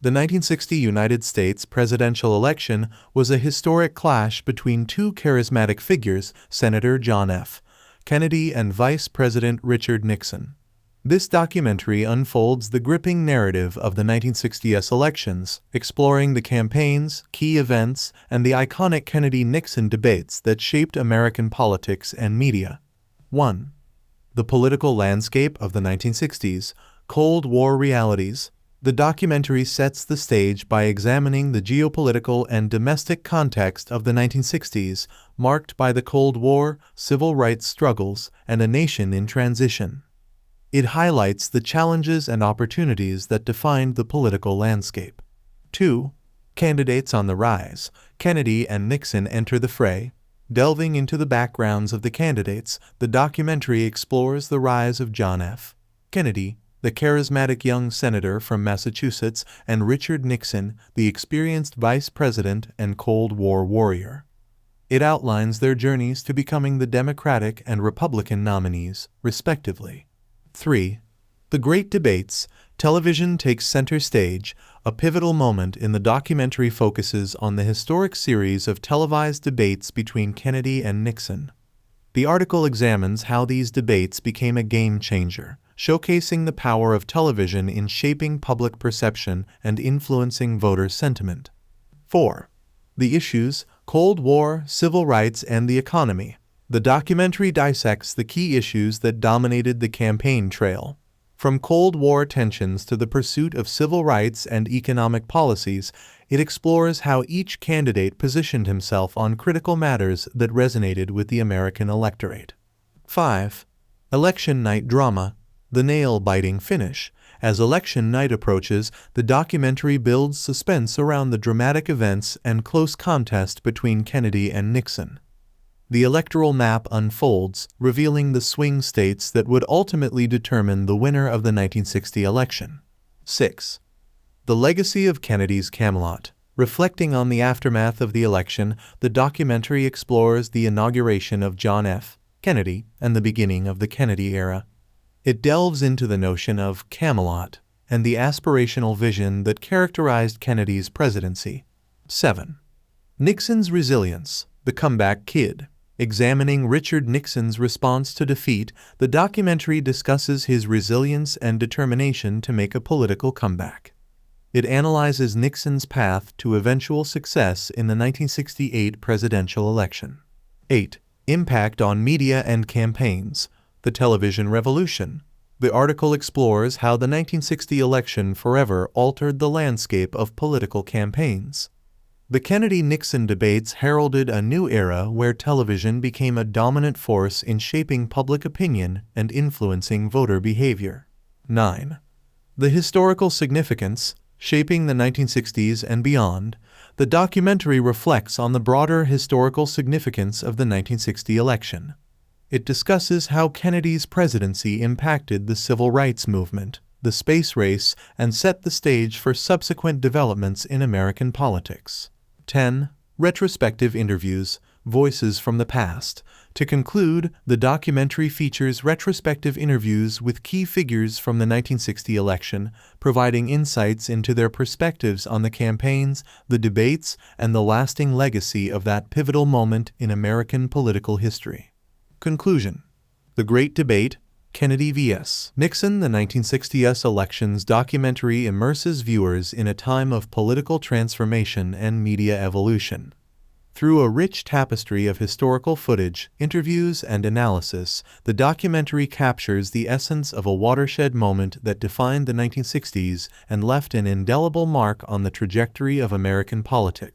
The 1960 United States presidential election was a historic clash between two charismatic figures, Senator John F. Kennedy and Vice President Richard Nixon. This documentary unfolds the gripping narrative of the 1960s elections, exploring the campaigns, key events, and the iconic Kennedy-Nixon debates that shaped American politics and media. 1. The political landscape of the 1960s, Cold War realities. The documentary sets the stage by examining the geopolitical and domestic context of the 1960s, marked by the Cold War, civil rights struggles, and a nation in transition. It highlights the challenges and opportunities that defined the political landscape. 2. Candidates on the rise. Kennedy and Nixon enter the fray. Delving into the backgrounds of the candidates, the documentary explores the rise of John F. Kennedy, the charismatic young senator from Massachusetts, and Richard Nixon, the experienced vice president and Cold War warrior. It outlines their journeys to becoming the Democratic and Republican nominees, respectively. 3. The Great Debates. Television takes center stage. A pivotal moment in the documentary focuses on the historic series of televised debates between Kennedy and Nixon. The article examines how these debates became a game changer, showcasing the power of television in shaping public perception and influencing voter sentiment. 4. The issues, Cold War, civil rights, and the economy. The documentary dissects the key issues that dominated the campaign trail. From Cold War tensions to the pursuit of civil rights and economic policies, it explores how each candidate positioned himself on critical matters that resonated with the American electorate. 5. Election night drama. The nail-biting finish. As election night approaches, the documentary builds suspense around the dramatic events and close contest between Kennedy and Nixon. The electoral map unfolds, revealing the swing states that would ultimately determine the winner of the 1960 election. 6. The legacy of Kennedy's Camelot. Reflecting on the aftermath of the election, the documentary explores the inauguration of John F. Kennedy and the beginning of the Kennedy era. It delves into the notion of Camelot and the aspirational vision that characterized Kennedy's presidency. 7. Nixon's resilience. The comeback kid. Examining Richard Nixon's response to defeat, the documentary discusses his resilience and determination to make a political comeback. It analyzes Nixon's path to eventual success in the 1968 presidential election. 8. Impact on media and campaigns. The television revolution. The article explores how the 1960 election forever altered the landscape of political campaigns. The Kennedy-Nixon debates heralded a new era where television became a dominant force in shaping public opinion and influencing voter behavior. 9. The historical significance. Shaping the 1960s and beyond, the documentary reflects on the broader historical significance of the 1960 election. It discusses how Kennedy's presidency impacted the civil rights movement, the space race, and set the stage for subsequent developments in American politics. 10. Retrospective interviews, voices from the past. To conclude, the documentary features retrospective interviews with key figures from the 1960 election, providing insights into their perspectives on the campaigns, the debates, and the lasting legacy of that pivotal moment in American political history. Conclusion. The Great Debate, Kennedy vs. Nixon. The 1960s elections documentary immerses viewers in a time of political transformation and media evolution. Through a rich tapestry of historical footage, interviews, and analysis, the documentary captures the essence of a watershed moment that defined the 1960s and left an indelible mark on the trajectory of American politics.